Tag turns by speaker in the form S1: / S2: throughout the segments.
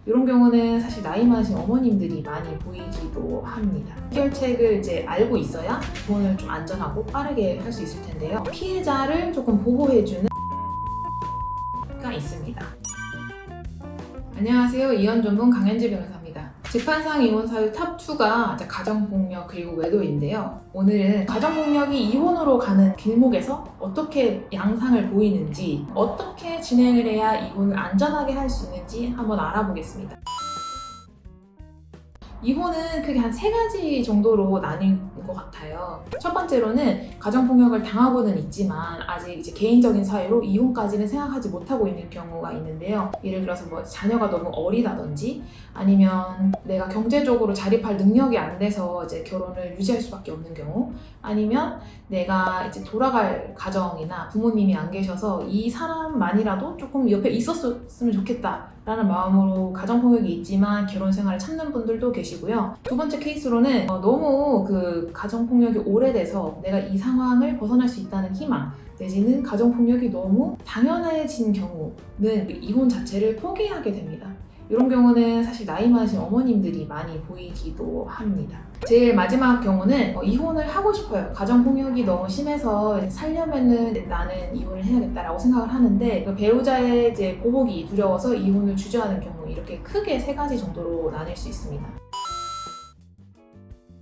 S1: 이런 경우는 사실 나이 많으신 어머님들이 많이 보이기도 합니다. 해결책을 이제 알고 있어야 이혼을 좀 안전하고 빠르게 할 수 있을 텐데요. 피해자를 조금 보호해주는 가 있습니다. 안녕하세요. 이혼 전문 강현지 변호사입니다. 재판상 이혼 사유 탑2가 가정폭력 그리고 외도인데요. 오늘은 가정폭력이 이혼으로 가는 길목에서 어떻게 양상을 보이는지, 어떻게 진행을 해야 이혼을 안전하게 할 수 있는지 한번 알아보겠습니다. 이혼은 크게 한 3가지 정도로 나뉠 것 같아요. 첫 번째로는 가정폭력을 당하고는 있지만 아직 이제 개인적인 사유로 이혼까지는 생각하지 못하고 있는 경우가 있는데요. 예를 들어서 자녀가 너무 어리다든지 아니면 내가 경제적으로 자립할 능력이 안 돼서 이제 결혼을 유지할 수밖에 없는 경우, 아니면 내가 이제 돌아갈 가정이나 부모님이 안 계셔서 이 사람만이라도 조금 옆에 있었으면 좋겠다라는 마음으로 가정폭력이 있지만 결혼 생활을 참는 분들도 계시고요. 두 번째 케이스로는 너무 그 가정폭력이 오래돼서 내가 이 상황을 벗어날 수 있다는 희망, 내지는 가정폭력이 너무 당연해진 경우는 이혼 자체를 포기하게 됩니다. 이런 경우는 사실 나이 많으신 어머님들이 많이 보이기도 합니다. 제일 마지막 경우는 이혼을 하고 싶어요. 가정폭력이 너무 심해서 살려면은 나는 이혼을 해야겠다라고 생각을 하는데 그 배우자의 이제 보복이 두려워서 이혼을 주저하는 경우, 이렇게 크게 3가지 정도로 나뉠 수 있습니다.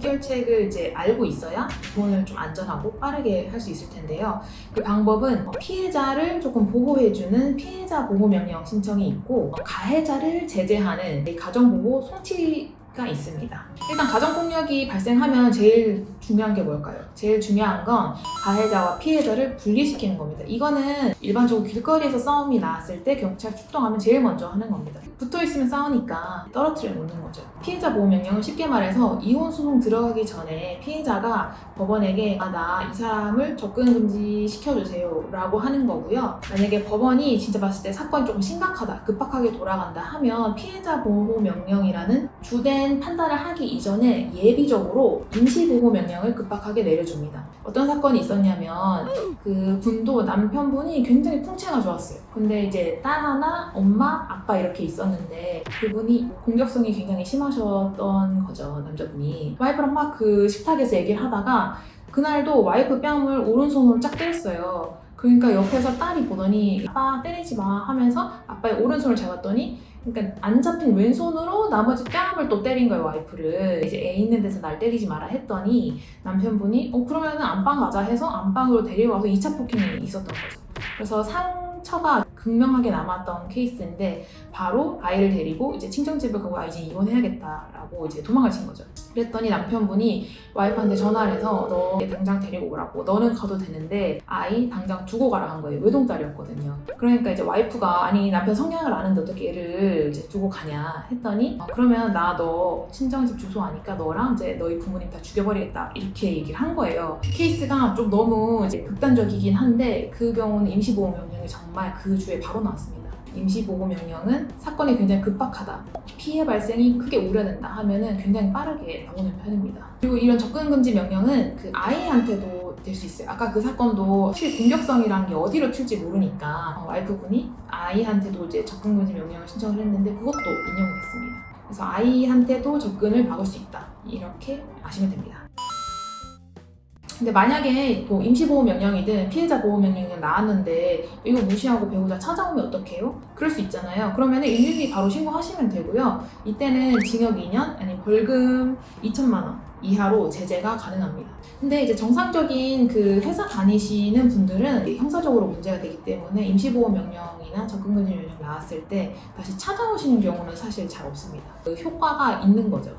S1: 해결책을 이제 알고 있어야 이혼을 좀 안전하고 빠르게 할 수 있을 텐데요. 그 방법은 피해자를 조금 보호해주는 피해자 보호 명령 신청이 있고, 가해자를 제재하는 가정보호 송치가 있습니다. 일단 가정폭력이 발생하면 제일 중요한 게 뭘까요? 제일 중요한 건 가해자와 피해자를 분리시키는 겁니다. 이거는 일반적으로 길거리에서 싸움이 나왔을 때 경찰 출동하면 제일 먼저 하는 겁니다. 붙어있으면 싸우니까 떨어뜨려 놓는 거죠. 피해자 보호 명령은 쉽게 말해서 이혼 소송 들어가기 전에 피해자가 법원에게 나 이 사람을 접근 금지 시켜주세요 라고 하는 거고요. 만약에 법원이 진짜 봤을 때 사건이 조금 심각하다, 급박하게 돌아간다 하면 피해자 보호 명령이라는 주된 판단을 하기 이전에 예비적으로 임시보호 명령을 급박하게 내려줍니다. 어떤 사건이 있었냐면 그 분도 남편분이 굉장히 풍채가 좋았어요. 근데 이제 딸 하나, 엄마, 아빠 이렇게 있었는데 그분이 공격성이 굉장히 심하셨던 거죠, 남자분이. 와이프랑 막 그 식탁에서 얘기를 하다가 그날도 와이프 뺨을 오른손으로 쫙 때렸어요. 그러니까 옆에서 딸이 보더니 아빠 때리지 마 하면서 아빠의 오른손을 잡았더니, 그러니까 안 잡힌 왼손으로 나머지 뺨을 또 때린 거예요, 와이프를. 이제 애 있는 데서 날 때리지 마라 했더니 남편분이 그러면은 안방 가자 해서 안방으로 데리고 와서 2차 폭행이 있었던 거죠. 그래서 상처가 극명하게 남았던 케이스인데 바로 아이를 데리고 이제 친정집을 가고 이제 이혼해야겠다라고 이제 도망가신 거죠. 그랬더니 남편분이 와이프한테 전화를 해서 너 당장 데리고 오라고, 너는 가도 되는데 아이 당장 두고 가라 한 거예요. 외동딸이었거든요. 그러니까 이제 와이프가 아니 남편 성향을 아는데 어떻게 애를 이제 두고 가냐 했더니 그러면 나 너 친정집 주소 아니까 너랑 이제 너희 부모님 다 죽여버리겠다 이렇게 얘기를 한 거예요. 케이스가 좀 너무 이제 극단적이긴 한데 그 경우는 임시보호 명령이 정말 그 주에 바로 나왔습니다. 임시보호 명령은 사건이 굉장히 급박하다, 피해 발생이 크게 우려된다 하면은 굉장히 빠르게 나오는 편입니다. 그리고 이런 접근금지 명령은 그 아이한테도 될 수 있어요. 아까 그 사건도 사실 공격성이란 게 어디로 튈지 모르니까 와이프분이 아이한테도 이제 접근금지 명령을 신청을 했는데 그것도 인용이 됐습니다. 그래서 아이한테도 접근을 막을 수 있다, 이렇게 아시면 됩니다. 근데 만약에 임시보호 명령이든 피해자 보호 명령이 나왔는데 이거 무시하고 배우자 찾아오면 어떡해요? 그럴 수 있잖아요. 그러면 112 바로 신고하시면 되고요. 이때는 징역 2년 아니 벌금 2천만 원 이하로 제재가 가능합니다. 근데 이제 정상적인 그 회사 다니시는 분들은 형사적으로 문제가 되기 때문에 임시보호 명령이나 접근금지 명령 나왔을 때 다시 찾아오시는 경우는 사실 잘 없습니다. 그 효과가 있는 거죠.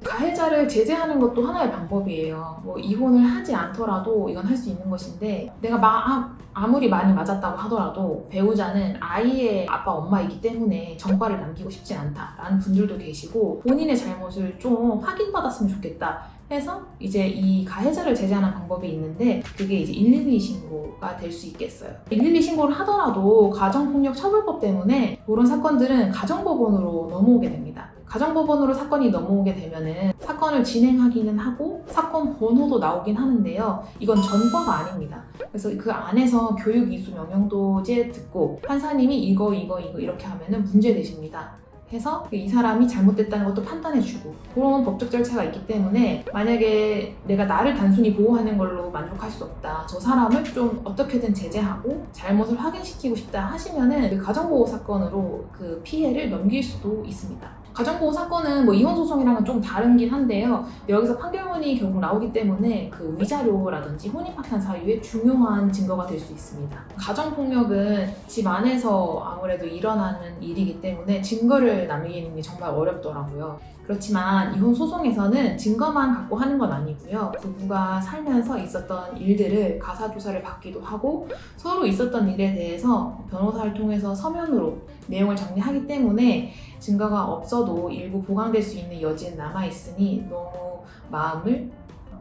S1: 가해자를 제재하는 것도 하나의 방법이에요. 이혼을 하지 않더라도 이건 할 수 있는 것인데, 내가 아무리 많이 맞았다고 하더라도 배우자는 아이의 아빠, 엄마이기 때문에 전과를 남기고 싶지 않다라는 분들도 계시고, 본인의 잘못을 좀 확인받았으면 좋겠다 해서 이제 이 가해자를 제재하는 방법이 있는데 그게 이제 112 신고가 될 수 있겠어요. 112 신고를 하더라도 가정폭력 처벌법 때문에 이런 사건들은 가정법원으로 넘어오게 됩니다. 가정법원으로 사건이 넘어오게 되면은 사건을 진행하기는 하고 사건 번호도 나오긴 하는데요. 이건 전과가 아닙니다. 그래서 그 안에서 교육이수 명령도제 듣고 판사님이 이거 이렇게 하면은 문제 되십니다. 해서 이 사람이 잘못됐다는 것도 판단해주고 그런 법적 절차가 있기 때문에 만약에 내가 나를 단순히 보호하는 걸로 만족할 수 없다, 저 사람을 좀 어떻게든 제재하고 잘못을 확인시키고 싶다 하시면은 그 가정보호 사건으로 그 피해를 넘길 수도 있습니다. 가정보호 사건은 뭐 이혼소송이랑은 좀 다른긴 한데요. 여기서 판결문이 결국 나오기 때문에 그 위자료라든지 혼인파탄 사유의 중요한 증거가 될 수 있습니다. 가정폭력은 집 안에서 아무래도 일어나는 일이기 때문에 증거를 남기는 게 정말 어렵더라고요. 그렇지만 이혼 소송에서는 증거만 갖고 하는 건 아니고요. 부부가 살면서 있었던 일들을 가사조사를 받기도 하고 서로 있었던 일에 대해서 변호사를 통해서 서면으로 내용을 정리하기 때문에 증거가 없어도 일부 보강될 수 있는 여지는 남아있으니 너무 마음을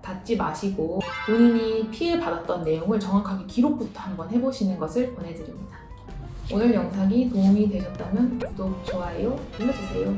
S1: 닫지 마시고 본인이 피해받았던 내용을 정확하게 기록부터 한번 해보시는 것을 권해드립니다. 오늘 영상이 도움이 되셨다면 구독, 좋아요 눌러주세요.